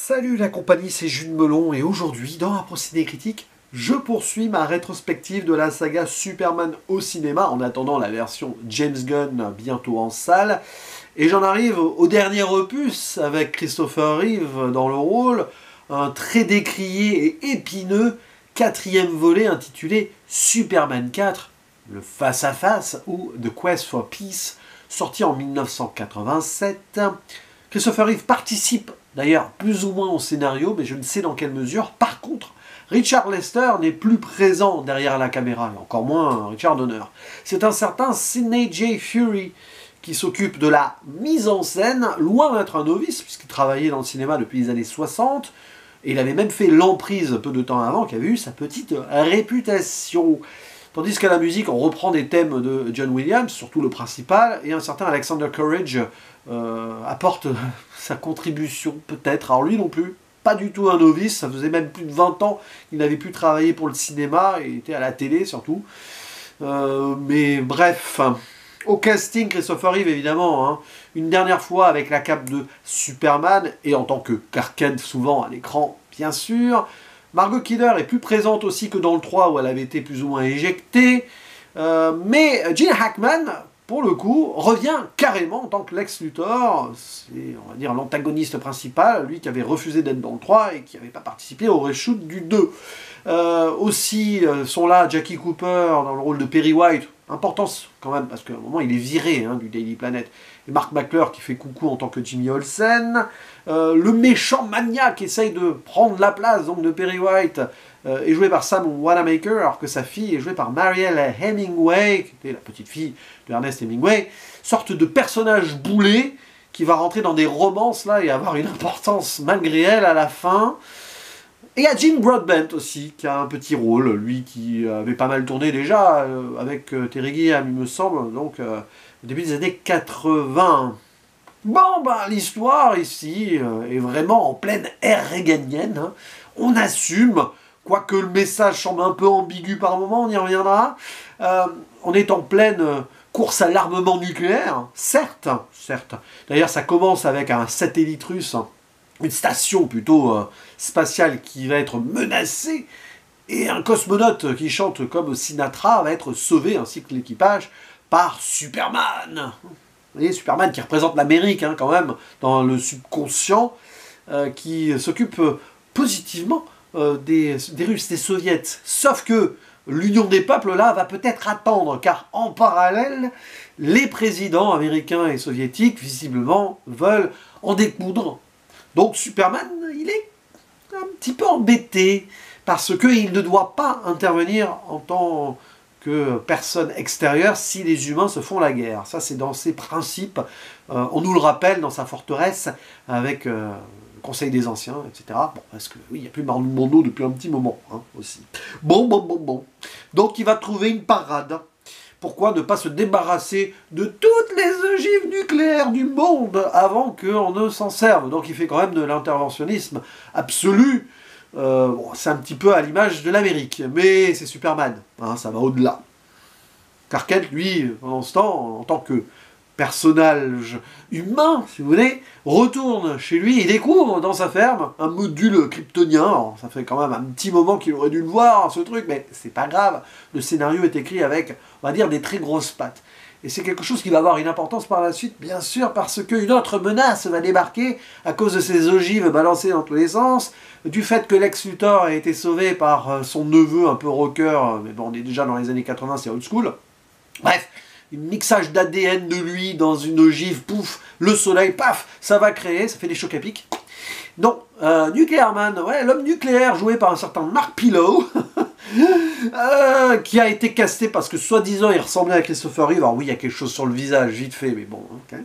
Salut la compagnie, c'est Jules Melon et aujourd'hui, dans un procédé critique, je poursuis ma rétrospective de la saga Superman au cinéma en attendant la version James Gunn bientôt en salle. Et j'en arrive au dernier opus avec Christopher Reeve dans le rôle, un très décrié et épineux quatrième volet intitulé Superman 4, le face-à-face ou The Quest for Peace, sorti en 1987. Christopher Reeve participe d'ailleurs plus ou moins au scénario, mais je ne sais dans quelle mesure. Par contre, Richard Lester n'est plus présent derrière la caméra, et encore moins Richard Donner. C'est un certain Sidney J. Furie qui s'occupe de la mise en scène, loin d'être un novice, puisqu'il travaillait dans le cinéma depuis les années 60, et il avait même fait L'Emprise peu de temps avant, qui avait eu sa petite réputation. Tandis qu'à la musique, on reprend des thèmes de John Williams, surtout le principal, et un certain Alexander Courage apporte sa contribution, peut-être. Alors lui non plus, pas du tout un novice, ça faisait même plus de 20 ans qu'il n'avait plus travaillé pour le cinéma, il était à la télé surtout. Mais bref, au casting, Christopher Reeve évidemment, hein, une dernière fois avec la cape de Superman, et en tant que Clark Kent souvent à l'écran, bien sûr. Margot Kidder est plus présente aussi que dans le 3 où elle avait été plus ou moins éjectée. Mais Gene Hackman, pour le coup, revient carrément en tant que Lex Luthor. C'est, on va dire, l'antagoniste principal, lui qui avait refusé d'être dans le 3 et qui n'avait pas participé au reshoot du 2. Aussi sont là Jackie Cooper dans le rôle de Perry White. Importance quand même, parce qu'à un moment il est viré du Daily Planet. Et Mark McClure qui fait coucou en tant que Jimmy Olsen. Le méchant maniaque qui essaye de prendre la place donc, de Perry White est joué par Sam Wanamaker, alors que sa fille est jouée par Marielle Hemingway, qui était la petite fille de Ernest Hemingway. Sorte de personnage boulet qui va rentrer dans des romances là et avoir une importance malgré elle à la fin. Et il y a Jim Broadbent aussi, qui a un petit rôle, lui qui avait pas mal tourné déjà avec Terry Gilliam, il me semble, donc au début des années 80. Bon, bah, l'histoire ici est vraiment en pleine ère réganienne. Hein. On assume, quoique le message semble un peu ambigu par moment, on y reviendra. On est en pleine course à l'armement nucléaire, certes. D'ailleurs, ça commence avec un satellite russe, une station plutôt spatiale qui va être menacée, et un cosmonaute qui chante comme Sinatra va être sauvé, ainsi que l'équipage, par Superman. Vous voyez, Superman qui représente l'Amérique quand même, dans le subconscient, qui s'occupe positivement des Russes, des Soviets. Sauf que l'union des peuples, là, va peut-être attendre, car en parallèle, les présidents américains et soviétiques, visiblement, veulent en découdre. Donc Superman, il est un petit peu embêté, parce qu'il ne doit pas intervenir en tant que personne extérieure si les humains se font la guerre. Ça, c'est dans ses principes. On nous le rappelle dans sa forteresse, avec le Conseil des Anciens, etc. Bon, parce que oui, il n'y a plus Mondo depuis un petit moment, aussi. Bon. Donc il va trouver une parade. Pourquoi ne pas se débarrasser de toutes les ogives nucléaires du monde avant qu'on ne s'en serve? Donc il fait quand même de l'interventionnisme absolu. Bon, c'est un petit peu à l'image de l'Amérique, mais c'est Superman, ça va au-delà. Clark Kent, lui, pendant ce temps, en tant que personnage humain, si vous voulez, retourne chez lui et découvre dans sa ferme un module kryptonien. Alors, ça fait quand même un petit moment qu'il aurait dû le voir, ce truc, mais c'est pas grave. Le scénario est écrit avec, on va dire, des très grosses pattes. Et c'est quelque chose qui va avoir une importance par la suite, bien sûr, parce qu'une autre menace va débarquer à cause de ces ogives balancées dans tous les sens, du fait que Lex Luthor a été sauvé par son neveu un peu rocker, mais bon, on est déjà dans les années 80, c'est old school. Bref, un mixage d'ADN de lui dans une ogive, pouf, le soleil, paf, ça va créer, ça fait des chocs à pic. Donc, Nuclear Man, ouais, l'homme nucléaire joué par un certain Mark Pillow, qui a été casté parce que soi-disant il ressemblait à Christopher Reeve. Alors oui, il y a quelque chose sur le visage, vite fait, mais bon. Okay.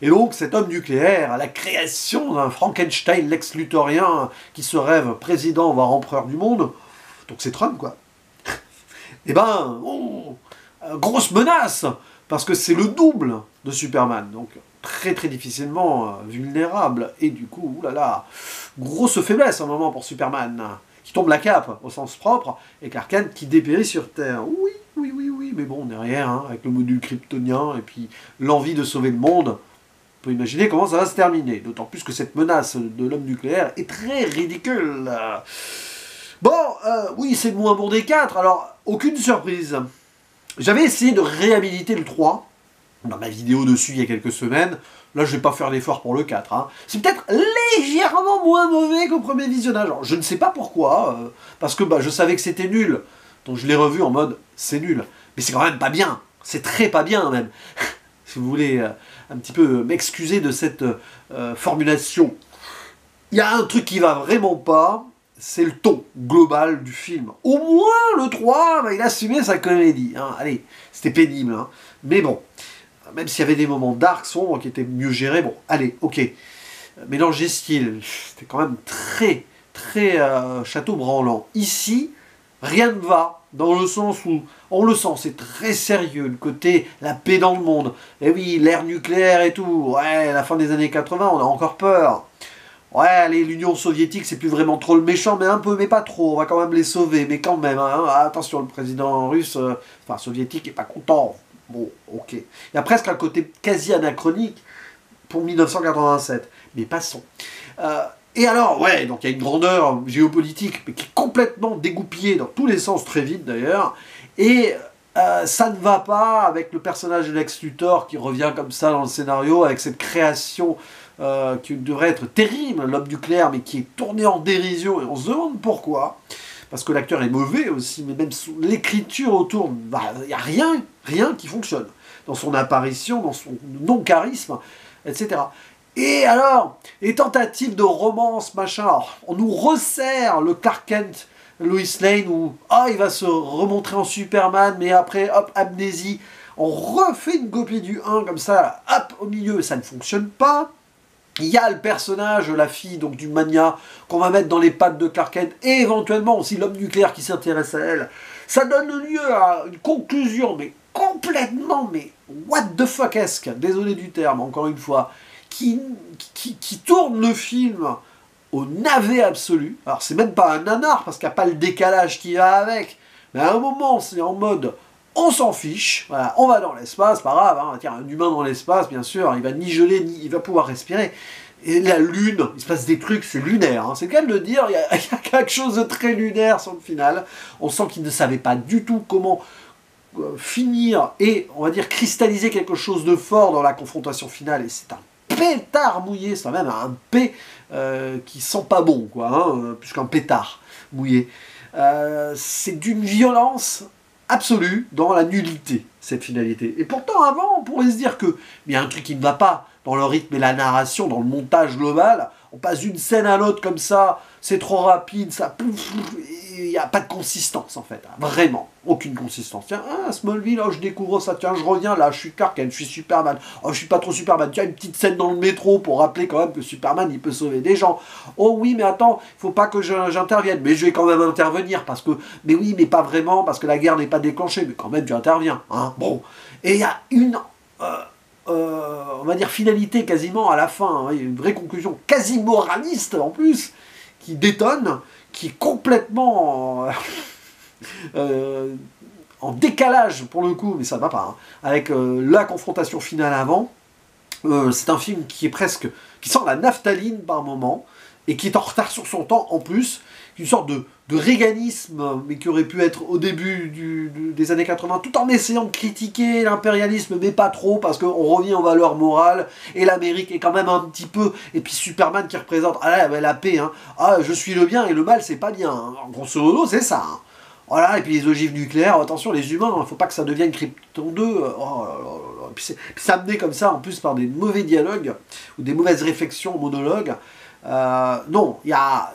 Et donc, cet homme nucléaire, à la création d'un Frankenstein Lex-Luthorien qui se rêve président, voire empereur du monde, donc c'est Trump, quoi. Eh ben, grosse menace, parce que c'est le double de Superman, donc très difficilement vulnérable, et du coup, oulala, grosse faiblesse à un moment pour Superman, qui tombe la cape au sens propre, et Clark Kent qui dépérit sur Terre. Oui, mais bon, derrière, avec le module kryptonien, et puis l'envie de sauver le monde, On peut imaginer comment ça va se terminer. D'autant plus que cette menace de l'homme nucléaire est très ridicule. Bon, oui, c'est le moins bon des 4, alors aucune surprise. J'avais essayé de réhabiliter le 3 dans ma vidéo dessus il y a quelques semaines. Là, je vais pas faire l'effort pour le 4. Hein. C'est peut-être légèrement moins mauvais qu'au premier visionnage. Alors, je ne sais pas pourquoi, parce que je savais que c'était nul. Donc je l'ai revu en mode, c'est nul. Mais c'est quand même pas bien. C'est très pas bien, même. Si vous voulez un petit peu m'excuser de cette formulation. Il y a un truc qui va vraiment pas, c'est le ton global du film. Au moins, le 3, il assumait sa comédie. Hein. Allez, c'était pénible. Hein. Mais bon, même s'il y avait des moments dark, sombres, qui étaient mieux gérés, bon, allez, ok. Mélange des styles, c'était quand même très, très château branlant. Ici, rien ne va, dans le sens où, on le sent, c'est très sérieux, le côté, la paix dans le monde. Et oui, l'ère nucléaire et tout, ouais, à la fin des années 80, on a encore peur. Ouais, allez, l'Union soviétique, c'est plus vraiment trop le méchant, mais un peu, mais pas trop, on va quand même les sauver, mais quand même, hein, attention, le président russe, enfin soviétique, est pas content. Bon, ok. Il y a presque un côté quasi anachronique pour 1987, mais passons. Et alors, ouais, donc il y a une grandeur géopolitique, mais qui est complètement dégoupillée dans tous les sens, très vite d'ailleurs, et ça ne va pas avec le personnage de Lex Luthor qui revient comme ça dans le scénario, avec cette création qui devrait être terrible, l'homme nucléaire, mais qui est tourné en dérision, et on se demande pourquoi. Parce que l'acteur est mauvais aussi, mais même l'écriture autour, il n'y a rien qui fonctionne. Dans son apparition, dans son non-charisme, etc. Et alors, les tentatives de romance, machin, alors, on nous resserre le Clark Kent, Lois Lane, où il va se remontrer en Superman, mais après, hop, amnésie. On refait une copie du 1, comme ça, hop, au milieu, ça ne fonctionne pas. Il y a le personnage, la fille donc du mania, qu'on va mettre dans les pattes de Clark Kent, et éventuellement aussi l'homme nucléaire qui s'intéresse à elle. Ça donne lieu à une conclusion, mais complètement, mais what the fuck-esque, désolé du terme, encore une fois, qui tourne le film au navet absolu. Alors c'est même pas un nanar, parce qu'il n'y a pas le décalage qui va avec, mais à un moment c'est en mode... On s'en fiche, voilà, on va dans l'espace, pas grave, hein, tiens, un humain dans l'espace, bien sûr, il va ni geler, ni il va pouvoir respirer. Et la Lune, il se passe des trucs, c'est lunaire, hein, c'est le cas de le dire, il y a quelque chose de très lunaire sur le final. On sent qu'il ne savait pas du tout comment finir et, on va dire, cristalliser quelque chose de fort dans la confrontation finale, et c'est un pétard mouillé, c'est même un P qui sent pas bon, quoi, hein, plus qu'un pétard mouillé. C'est d'une violence absolue dans la nullité, cette finalité. Et pourtant, avant, on pourrait se dire que il y a un truc qui ne va pas dans le rythme et la narration, dans le montage global. On passe d'une scène à l'autre comme ça, c'est trop rapide, ça pouf, il n'y a pas de consistance en fait, vraiment, aucune consistance. Tiens, Smallville, je découvre ça, tiens, je reviens là, je suis Clark Kent, je suis Superman, je suis pas trop Superman, tiens, une petite scène dans le métro pour rappeler quand même que Superman, il peut sauver des gens. Oh oui, mais attends, il faut pas que j'intervienne, mais je vais quand même intervenir, parce que, mais oui, mais pas vraiment, parce que la guerre n'est pas déclenchée, mais quand même, tu interviens, hein, bon. Et il y a une... on va dire finalité quasiment à la fin, hein, une vraie conclusion quasi moraliste en plus, qui détonne, qui est complètement en décalage pour le coup, mais ça ne va pas, hein, avec la confrontation finale avant. C'est un film qui est presque, qui sent la naphtaline par moment, et qui est en retard sur son temps en plus, une sorte de réganisme, mais qui aurait pu être au début des années 80, tout en essayant de critiquer l'impérialisme, mais pas trop, parce qu'on revient aux valeurs morales, et l'Amérique est quand même un petit peu, et puis Superman qui représente la paix, hein, je suis le bien, et le mal c'est pas bien, hein. Grosso modo c'est ça, hein. Voilà, et puis les ogives nucléaires, attention les humains, il ne faut pas que ça devienne Krypton 2, puis c'est amené comme ça, en plus par des mauvais dialogues, ou des mauvaises réflexions, monologues. Non, il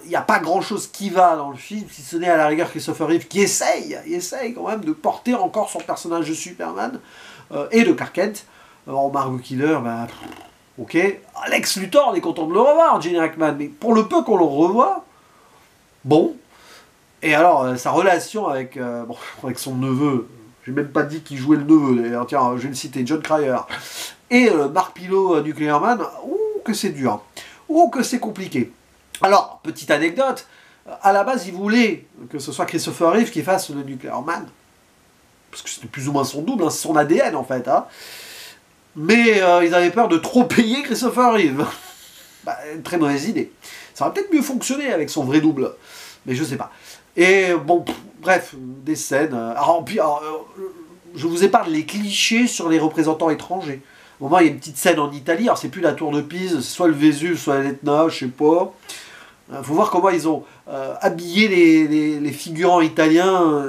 n'y a pas grand chose qui va dans le film, si ce n'est à la rigueur Christopher Reeve qui essaye quand même de porter encore son personnage de Superman et de Clark Kent. Margot Kidder, ok. Lex Luthor, on est content de le revoir, Gene Hackman, mais pour le peu qu'on le revoit, bon. Et alors, sa relation avec son neveu, j'ai même pas dit qu'il jouait le neveu, d'ailleurs, tiens, je vais le citer, John Cryer, et Mark Pillow, Nuclear Man, que c'est dur. Oh, que c'est compliqué. Alors, petite anecdote, à la base, il voulait que ce soit Christopher Reeve qui fasse le Nuclear Man, parce que c'était plus ou moins son double, hein, c'est son ADN en fait. Hein. mais ils avaient peur de trop payer Christopher Reeve. Bah, une très mauvaise idée. Ça aurait peut-être mieux fonctionné avec son vrai double, mais je sais pas. Et bon, bref, des scènes. Je vous épargne les clichés sur les représentants étrangers. Au moment, il y a une petite scène en Italie, alors c'est plus la tour de Pise, c'est soit le Vésuve, soit l'Etna, je sais pas. Faut voir comment ils ont habillé les figurants italiens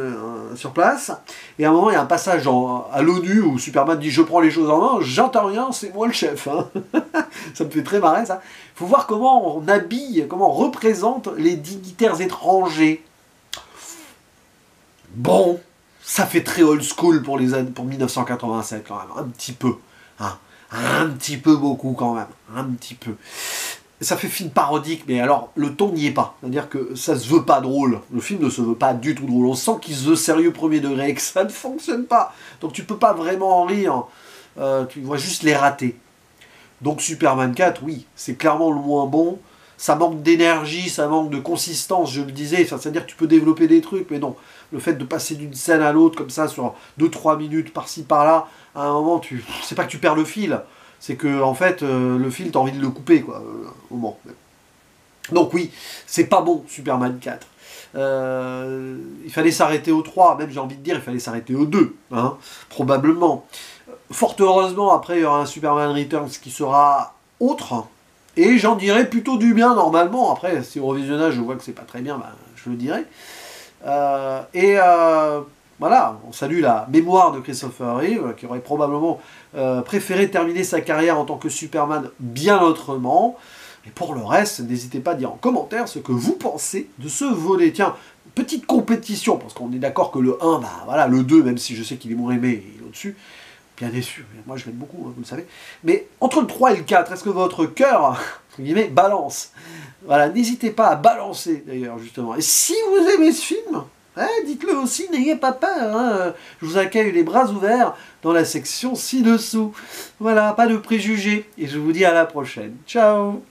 sur place. Et à un moment, il y a un passage à l'ONU où Superman dit « Je prends les choses en main, j'interviens, c'est moi le chef. Hein. » Ça me fait très marrer, ça. Faut voir comment on habille, comment on représente les dignitaires étrangers. Bon, ça fait très old school pour 1987 quand même, un petit peu. Hein. Un petit peu beaucoup quand même, un petit peu. Ça fait film parodique, mais alors le ton n'y est pas. C'est-à-dire que ça se veut pas drôle. Le film ne se veut pas du tout drôle. On sent qu'il se veut sérieux premier degré et que ça ne fonctionne pas. Donc tu peux pas vraiment en rire. Tu vois juste les ratés. Donc Superman 4, oui, c'est clairement le moins bon. Ça manque d'énergie, ça manque de consistance, je le disais. C'est-à-dire que tu peux développer des trucs, mais non. Le fait de passer d'une scène à l'autre comme ça sur 2-3 minutes par-ci par-là, à un moment, c'est pas que tu perds le fil. C'est que, en fait, le fil, t'as envie de le couper, quoi, au moment. Donc oui, c'est pas bon, Superman 4. Il fallait s'arrêter au 3, même j'ai envie de dire, il fallait s'arrêter au 2, hein, probablement. Fort heureusement, après, il y aura un Superman Returns qui sera autre, et j'en dirai plutôt du bien, normalement. Après, si au revisionnage, je vois que c'est pas très bien, ben, je le dirai. Voilà, on salue la mémoire de Christopher Reeve, qui aurait probablement préféré terminer sa carrière en tant que Superman bien autrement. Et pour le reste, n'hésitez pas à dire en commentaire ce que vous pensez de ce volet. Tiens, petite compétition, parce qu'on est d'accord que le 1, bah voilà, le 2, même si je sais qu'il est moins aimé, il est au-dessus, bien déçu, moi je l'aime beaucoup, hein, vous le savez. Mais entre le 3 et le 4, est-ce que votre cœur, entre guillemets, balance? Voilà, n'hésitez pas à balancer d'ailleurs, justement. Et si vous aimez ce film, dites-le aussi, n'ayez pas peur. Hein. Je vous accueille les bras ouverts dans la section ci-dessous. Voilà, pas de préjugés. Et je vous dis à la prochaine. Ciao!